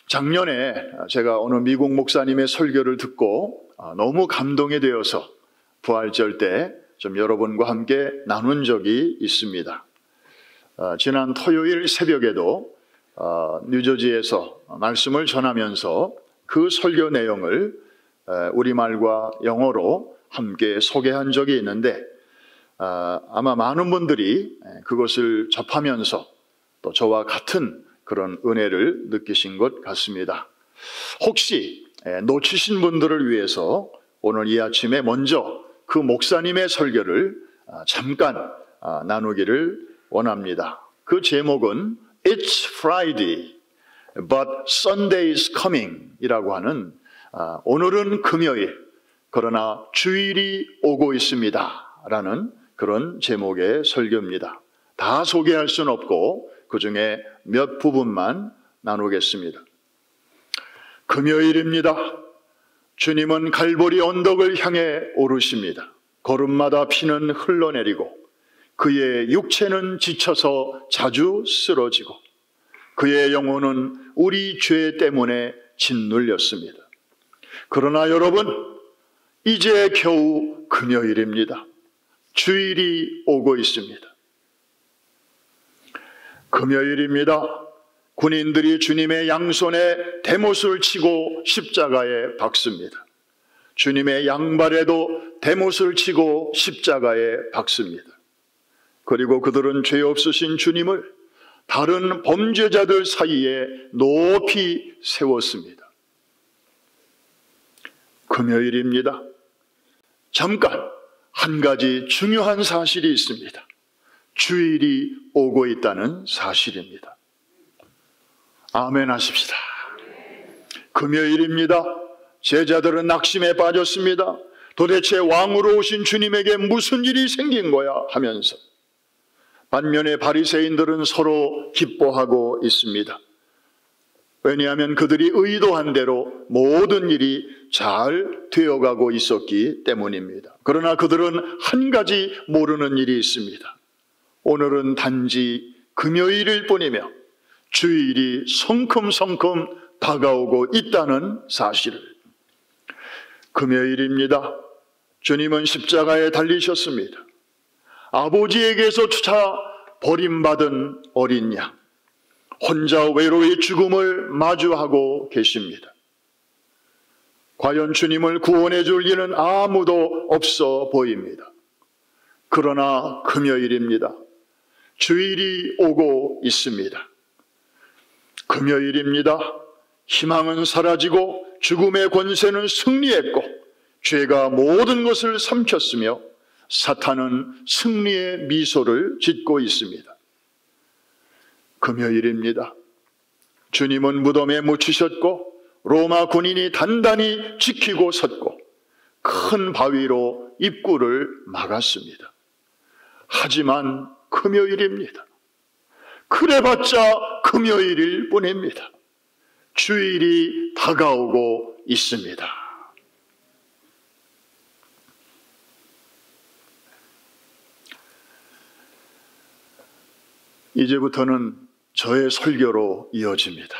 작년에 제가 어느 미국 목사님의 설교를 듣고 너무 감동이 되어서 부활절 때 좀 여러분과 함께 나눈 적이 있습니다. 지난 토요일 새벽에도 뉴저지에서 말씀을 전하면서 그 설교 내용을 우리말과 영어로 함께 소개한 적이 있는데 아마 많은 분들이 그것을 접하면서 또 저와 같은 그런 은혜를 느끼신 것 같습니다. 혹시 놓치신 분들을 위해서 오늘 이 아침에 먼저 그 목사님의 설교를 잠깐 나누기를 원합니다. 그 제목은 It's Friday, but Sunday is coming 이라고 하는 오늘은 금요일, 그러나 주일이 오고 있습니다 라는 그런 제목의 설교입니다. 다 소개할 수는 없고 그 중에 몇 부분만 나누겠습니다. 금요일입니다. 주님은 갈보리 언덕을 향해 오르십니다. 걸음마다 피는 흘러내리고 그의 육체는 지쳐서 자주 쓰러지고 그의 영혼은 우리 죄 때문에 짓눌렸습니다. 그러나 여러분, 이제 겨우 금요일입니다. 주일이 오고 있습니다. 금요일입니다. 군인들이 주님의 양손에 대못을 치고 십자가에 박습니다. 주님의 양발에도 대못을 치고 십자가에 박습니다. 그리고 그들은 죄 없으신 주님을 다른 범죄자들 사이에 높이 세웠습니다. 금요일입니다. 잠깐 한 가지 중요한 사실이 있습니다. 주일이 오고 있다는 사실입니다. 아멘 하십시다. 금요일입니다. 제자들은 낙심에 빠졌습니다. 도대체 왕으로 오신 주님에게 무슨 일이 생긴 거야 하면서, 반면에 바리새인들은 서로 기뻐하고 있습니다. 왜냐하면 그들이 의도한 대로 모든 일이 잘 되어가고 있었기 때문입니다. 그러나 그들은 한 가지 모르는 일이 있습니다. 오늘은 단지 금요일일 뿐이며 주일이 성큼성큼 다가오고 있다는 사실을. 금요일입니다. 주님은 십자가에 달리셨습니다. 아버지에게서 주차 버림받은 어린 양, 혼자 외로이 죽음을 마주하고 계십니다. 과연 주님을 구원해 줄 이는 아무도 없어 보입니다. 그러나 금요일입니다. 주일이 오고 있습니다. 금요일입니다. 희망은 사라지고 죽음의 권세는 승리했고 죄가 모든 것을 삼켰으며 사탄은 승리의 미소를 짓고 있습니다. 금요일입니다. 주님은 무덤에 묻히셨고 로마 군인이 단단히 지키고 섰고 큰 바위로 입구를 막았습니다. 하지만 금요일입니다. 그래봤자 금요일일 뿐입니다. 주일이 다가오고 있습니다. 이제부터는 저의 설교로 이어집니다.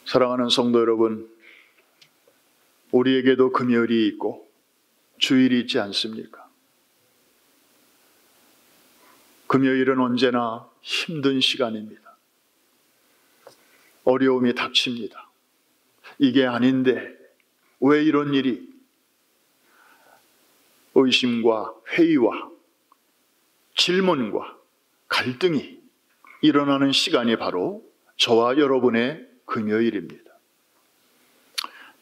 사랑하는 성도 여러분, 우리에게도 금요일이 있고 주일이 있지 않습니까? 금요일은 언제나 힘든 시간입니다. 어려움이 닥칩니다. 이게 아닌데 왜 이런 일이? 의심과 회의와 질문과 갈등이 일어나는 시간이 바로 저와 여러분의 금요일입니다.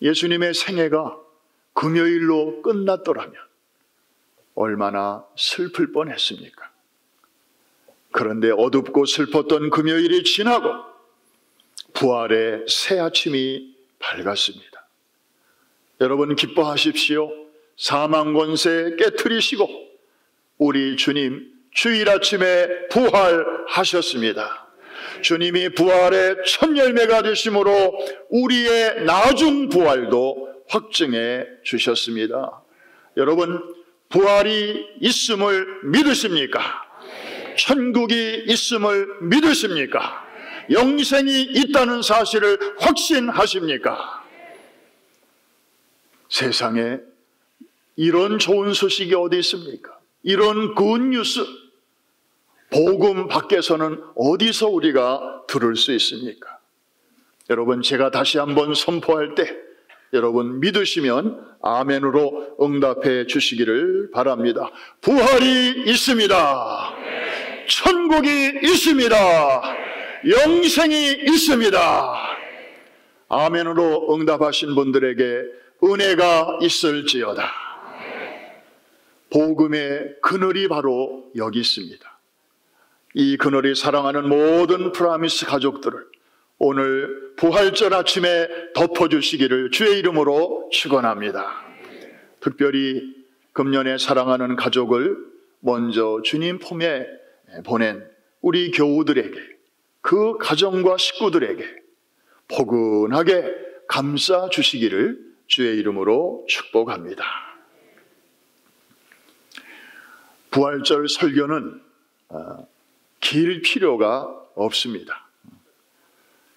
예수님의 생애가 금요일로 끝났더라면 얼마나 슬플 뻔했습니까? 그런데 어둡고 슬펐던 금요일이 지나고 부활의 새 아침이 밝았습니다. 여러분 기뻐하십시오. 사망 권세 깨트리시고 우리 주님 주일 아침에 부활하셨습니다. 주님이 부활의 첫 열매가 되심으로 우리의 나중 부활도 확증해 주셨습니다. 여러분 부활이 있음을 믿으십니까? 천국이 있음을 믿으십니까? 영생이 있다는 사실을 확신하십니까? 세상에 이런 좋은 소식이 어디 있습니까? 이런 굿뉴스, 복음 밖에서는 어디서 우리가 들을 수 있습니까? 여러분, 제가 다시 한번 선포할 때 여러분 믿으시면 아멘으로 응답해 주시기를 바랍니다. 부활이 있습니다. 천국이 있습니다. 영생이 있습니다. 아멘으로 응답하신 분들에게 은혜가 있을지어다. 복음의 그늘이 바로 여기 있습니다. 이 그늘이 사랑하는 모든 프라미스 가족들을 오늘 부활절 아침에 덮어주시기를 주의 이름으로 축원합니다. 특별히 금년에 사랑하는 가족을 먼저 주님 품에 보낸 우리 교우들에게, 그 가정과 식구들에게 포근하게 감싸 주시기를 주의 이름으로 축복합니다. 부활절 설교는 길 필요가 없습니다.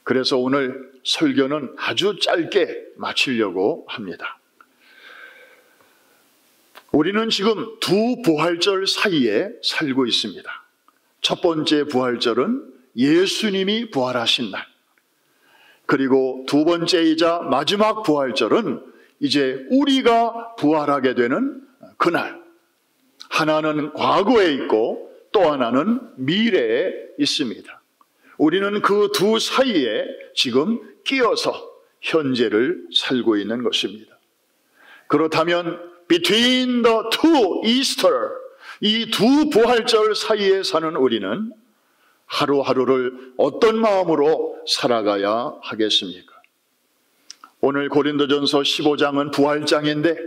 그래서 오늘 설교는 아주 짧게 마치려고 합니다. 우리는 지금 두 부활절 사이에 살고 있습니다. 첫 번째 부활절은 예수님이 부활하신 날, 그리고 두 번째이자 마지막 부활절은 이제 우리가 부활하게 되는 그날. 하나는 과거에 있고 또 하나는 미래에 있습니다. 우리는 그 두 사이에 지금 끼어서 현재를 살고 있는 것입니다. 그렇다면 between the two Easter, 이 두 부활절 사이에 사는 우리는 하루하루를 어떤 마음으로 살아가야 하겠습니까? 오늘 고린도전서 15장은 부활장인데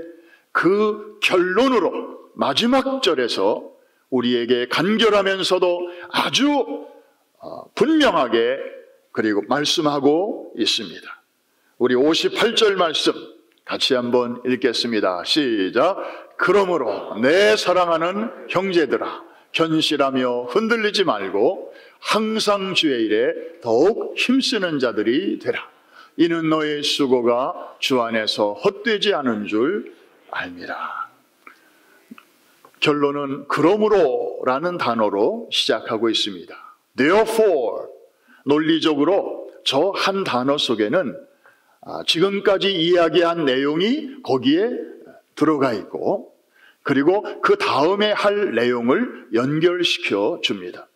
그 결론으로 마지막 절에서 우리에게 간결하면서도 아주 분명하게 그리고 말씀하고 있습니다. 우리 58절 말씀 같이 한번 읽겠습니다. 시작. 그러므로 내 사랑하는 형제들아, 견실하며 흔들리지 말고 항상 주의 일에 더욱 힘쓰는 자들이 되라. 이는 너의 수고가 주 안에서 헛되지 않은 줄 알미라. 결론은 그러므로라는 단어로 시작하고 있습니다. Therefore, 논리적으로 저 한 단어 속에는 지금까지 이야기한 내용이 거기에 들어가 있고, 그리고 그 다음에 할 내용을 연결시켜 줍니다.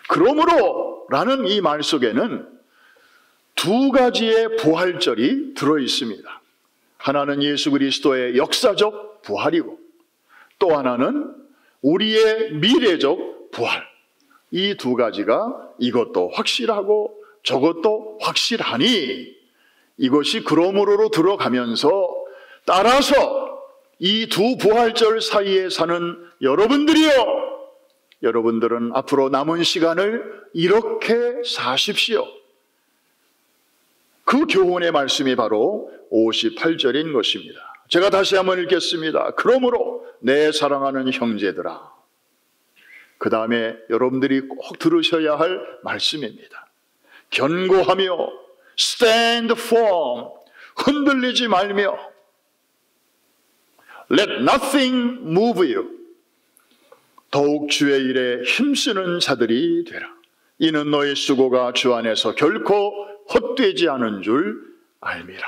그러므로라는 이 말 속에는 두 가지의 부활절이 들어 있습니다. 하나는 예수 그리스도의 역사적 부활이고 또 하나는 우리의 미래적 부활. 이 두 가지가 이것도 확실하고 저것도 확실하니 이것이 그러므로로 들어가면서 따라서 이 두 부활절 사이에 사는 여러분들이요, 여러분들은 앞으로 남은 시간을 이렇게 사십시오. 그 교훈의 말씀이 바로 58절인 것입니다. 제가 다시 한번 읽겠습니다. 그러므로 내 사랑하는 형제들아. 그 다음에 여러분들이 꼭 들으셔야 할 말씀입니다. 견고하며 stand firm, 흔들리지 말며 let nothing move you, 더욱 주의 일에 힘쓰는 자들이 되라. 이는 너의 수고가 주 안에서 결코 헛되지 않은 줄 알미라.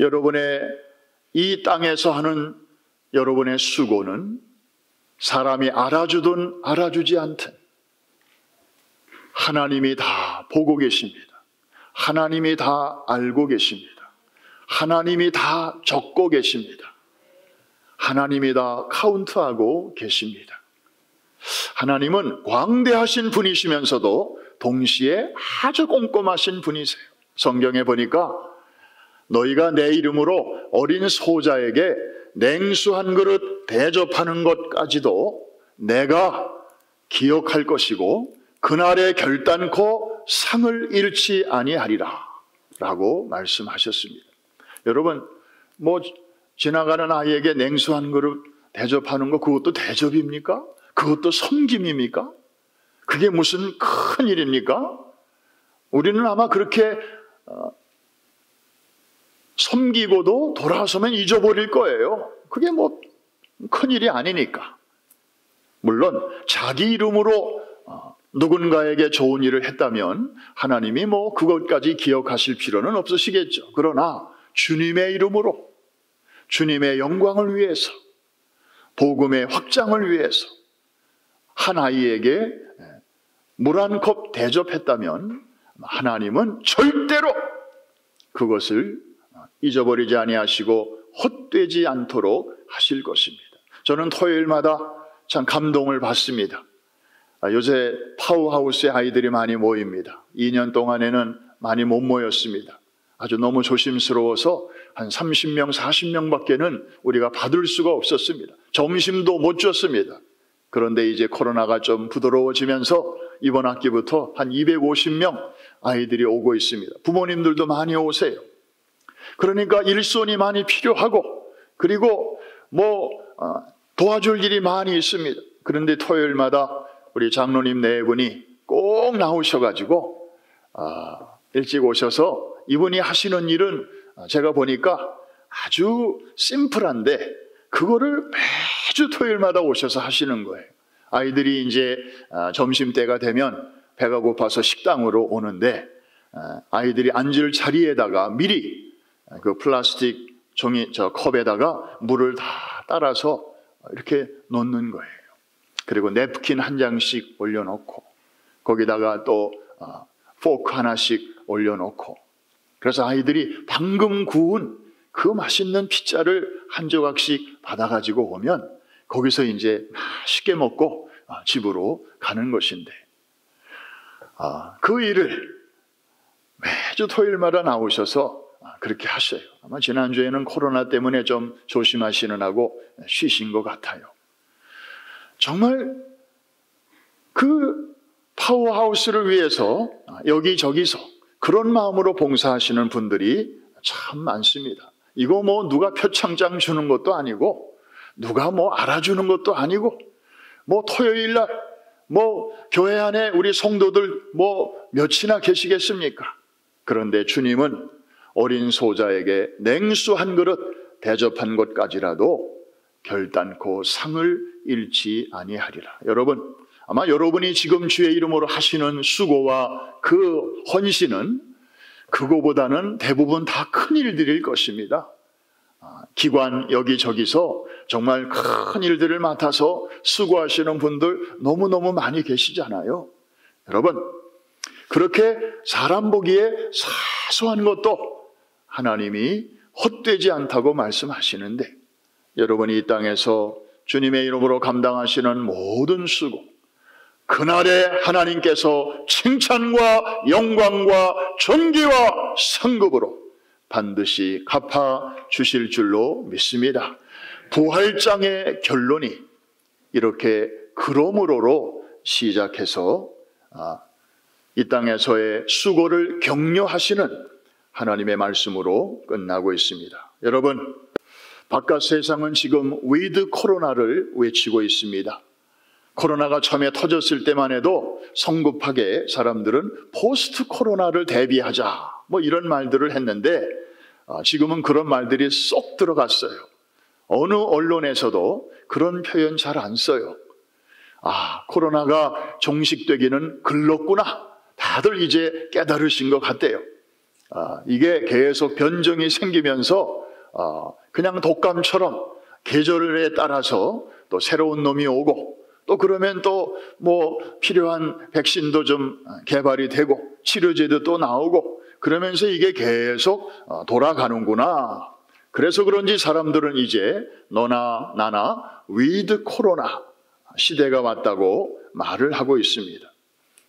여러분의 이 땅에서 하는 여러분의 수고는 사람이 알아주든 알아주지 않든 하나님이 다 보고 계십니다. 하나님이 다 알고 계십니다. 하나님이 다 적고 계십니다. 하나님이 다 카운트하고 계십니다. 하나님은 광대하신 분이시면서도 동시에 아주 꼼꼼하신 분이세요. 성경에 보니까 너희가 내 이름으로 어린 소자에게 냉수 한 그릇 대접하는 것까지도 내가 기억할 것이고 그날에 결단코 상을 잃지 아니하리라 라고 말씀하셨습니다. 여러분, 지나가는 아이에게 냉수 한 그릇 대접하는 거 그것도 대접입니까? 그것도 섬김입니까? 그게 무슨 큰 일입니까? 우리는 아마 그렇게 섬기고도 돌아서면 잊어버릴 거예요. 그게 뭐 큰일이 아니니까. 물론 자기 이름으로 누군가에게 좋은 일을 했다면 하나님이 뭐 그것까지 기억하실 필요는 없으시겠죠. 그러나 주님의 이름으로, 주님의 영광을 위해서, 복음의 확장을 위해서 한 아이에게 물 한 컵 대접했다면 하나님은 절대로 그것을 잊어버리지 아니하시고 헛되지 않도록 하실 것입니다. 저는 토요일마다 참 감동을 받습니다. 요새 파워하우스에 아이들이 많이 모입니다. 2년 동안에는 많이 못 모였습니다. 아주 너무 조심스러워서 한 30명, 40명밖에는 우리가 받을 수가 없었습니다. 점심도 못 줬습니다. 그런데 이제 코로나가 좀 부드러워지면서 이번 학기부터 한 250명 아이들이 오고 있습니다. 부모님들도 많이 오세요. 그러니까 일손이 많이 필요하고, 그리고 도와줄 일이 많이 있습니다. 그런데 토요일마다 우리 장로님 네 분이 꼭 나오셔가지고 일찍 오셔서 이분이 하시는 일은 제가 보니까 아주 심플한데 그거를 매주 토요일마다 오셔서 하시는 거예요. 아이들이 이제 점심때가 되면 배가 고파서 식당으로 오는데 아이들이 앉을 자리에다가 미리 그 플라스틱 종이 컵에다가 물을 다 따라서 이렇게 놓는 거예요. 그리고 냅킨 한 장씩 올려놓고 거기다가 또 포크 하나씩 올려놓고, 그래서 아이들이 방금 구운 그 맛있는 피자를 한 조각씩 받아가지고 오면 거기서 이제 맛있게 먹고 집으로 가는 것인데, 그 일을 매주 토요일마다 나오셔서 그렇게 하셔요. 아마 지난주에는 코로나 때문에 좀 조심하시는 하고 쉬신 것 같아요. 정말 그 파워하우스를 위해서 여기저기서 그런 마음으로 봉사하시는 분들이 참 많습니다. 이거 뭐 누가 표창장 주는 것도 아니고, 누가 뭐 알아주는 것도 아니고, 뭐 토요일날 뭐 교회 안에 우리 성도들 뭐 몇이나 계시겠습니까? 그런데 주님은 어린 소자에게 냉수 한 그릇 대접한 것까지라도 결단코 상을 잃지 아니하리라. 여러분, 아마 여러분이 지금 주의 이름으로 하시는 수고와 그 헌신은 그거보다는 대부분 다 큰 일들일 것입니다. 기관 여기저기서 정말 큰 일들을 맡아서 수고하시는 분들 너무너무 많이 계시잖아요. 여러분, 그렇게 사람 보기에 사소한 것도 하나님이 헛되지 않다고 말씀하시는데, 여러분이 이 땅에서 주님의 이름으로 감당하시는 모든 수고, 그날에 하나님께서 칭찬과 영광과 존귀와 상급으로 반드시 갚아 주실 줄로 믿습니다. 부활장의 결론이 이렇게 그러므로로 시작해서 이 땅에서의 수고를 격려하시는 하나님의 말씀으로 끝나고 있습니다. 여러분, 바깥 세상은 지금 위드 코로나를 외치고 있습니다. 코로나가 처음에 터졌을 때만 해도 성급하게 사람들은 포스트 코로나를 대비하자 뭐 이런 말들을 했는데 지금은 그런 말들이 쏙 들어갔어요. 어느 언론에서도 그런 표현 잘 안 써요. 코로나가 종식되기는 글렀구나. 다들 이제 깨달으신 것 같대요. 이게 계속 변종이 생기면서 그냥 독감처럼 계절에 따라서 또 새로운 놈이 오고, 또 그러면 또 뭐 필요한 백신도 좀 개발이 되고 치료제도 또 나오고, 그러면서 이게 계속 돌아가는구나. 그래서 그런지 사람들은 이제 너나 나나 위드 코로나 시대가 왔다고 말을 하고 있습니다.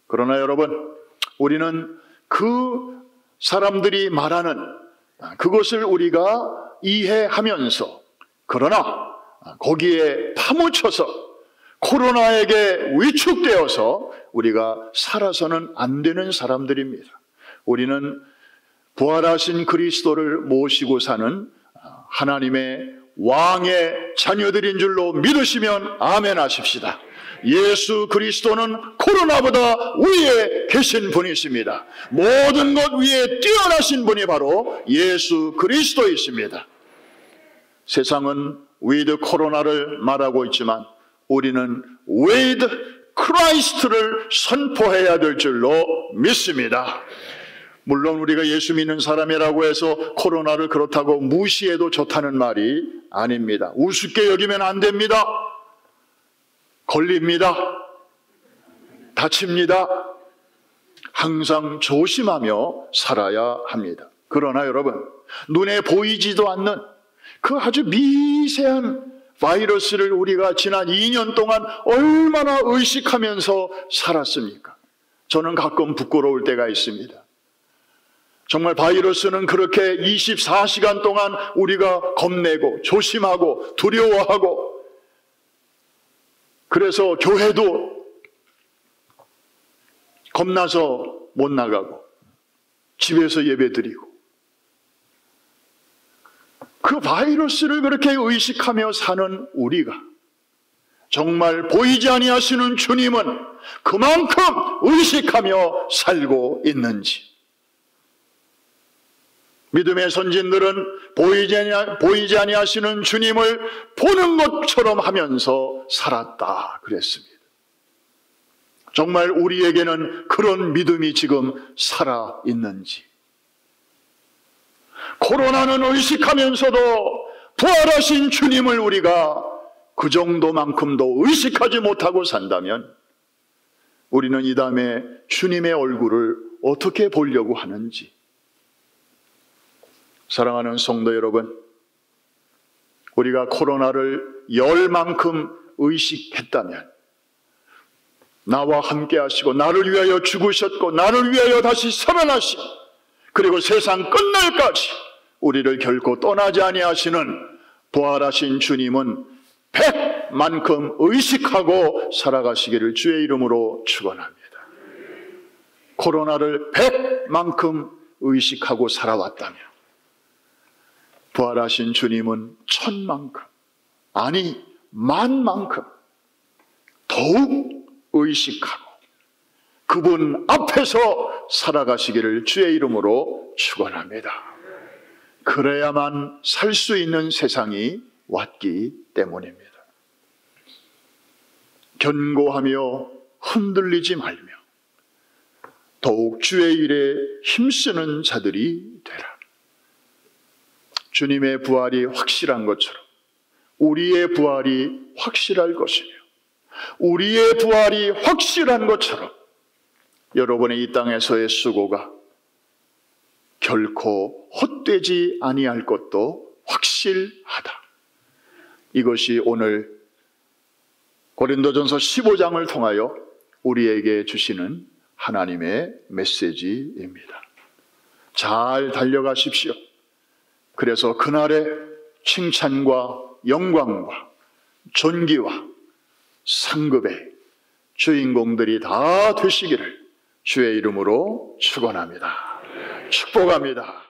그러나 여러분, 우리는 그 사람들이 말하는 그것을 우리가 이해하면서, 그러나 거기에 파묻혀서 코로나에게 위축되어서 우리가 살아서는 안 되는 사람들입니다. 우리는 부활하신 그리스도를 모시고 사는 하나님의 왕의 자녀들인 줄로 믿으시면 아멘 하십시다. 예수 그리스도는 코로나보다 위에 계신 분이십니다. 모든 것 위에 뛰어나신 분이 바로 예수 그리스도이십니다. 세상은 with 코로나를 말하고 있지만 우리는 with 크라이스트를 선포해야 될 줄로 믿습니다. 물론 우리가 예수 믿는 사람이라고 해서 코로나를 그렇다고 무시해도 좋다는 말이 아닙니다. 우습게 여기면 안 됩니다. 걸립니다. 다칩니다. 항상 조심하며 살아야 합니다. 그러나 여러분, 눈에 보이지도 않는 그 아주 미세한 바이러스를 우리가 지난 2년 동안 얼마나 의식하면서 살았습니까? 저는 가끔 부끄러울 때가 있습니다. 정말 바이러스는 그렇게 24시간 동안 우리가 겁내고 조심하고 두려워하고, 그래서 교회도 겁나서 못 나가고 집에서 예배드리고, 그 바이러스를 그렇게 의식하며 사는 우리가 정말 보이지 아니하시는 주님은 그만큼 의식하며 살고 있는지, 믿음의 선진들은 보이지 아니하시는 주님을 보는 것처럼 하면서 살았다 그랬습니다. 정말 우리에게는 그런 믿음이 지금 살아있는지, 코로나는 의식하면서도 부활하신 주님을 우리가 그 정도만큼도 의식하지 못하고 산다면 우리는 이 다음에 주님의 얼굴을 어떻게 보려고 하는지. 사랑하는 성도 여러분, 우리가 코로나를 열만큼 의식했다면, 나와 함께 하시고 나를 위하여 죽으셨고 나를 위하여 다시 살아나신, 그리고 세상 끝날까지 우리를 결코 떠나지 아니하시는 부활하신 주님은 100만큼 의식하고 살아가시기를 주의 이름으로 축원합니다. 코로나를 100만큼 의식하고 살아왔다면 부활하신 주님은 1000만큼, 아니 10,000만큼 더욱 의식하고 그분 앞에서 살아가시기를 주의 이름으로 축원합니다. 그래야만 살 수 있는 세상이 왔기 때문입니다. 견고하며 흔들리지 말며 더욱 주의 일에 힘쓰는 자들이 되라. 주님의 부활이 확실한 것처럼 우리의 부활이 확실할 것이며, 우리의 부활이 확실한 것처럼 여러분의 이 땅에서의 수고가 결코 헛되지 아니할 것도 확실하다. 이것이 오늘 고린도전서 15장을 통하여 우리에게 주시는 하나님의 메시지입니다. 잘 달려가십시오. 그래서 그날의 칭찬과 영광과 존귀와 상급의 주인공들이 다 되시기를 주의 이름으로 축원합니다. 축복합니다.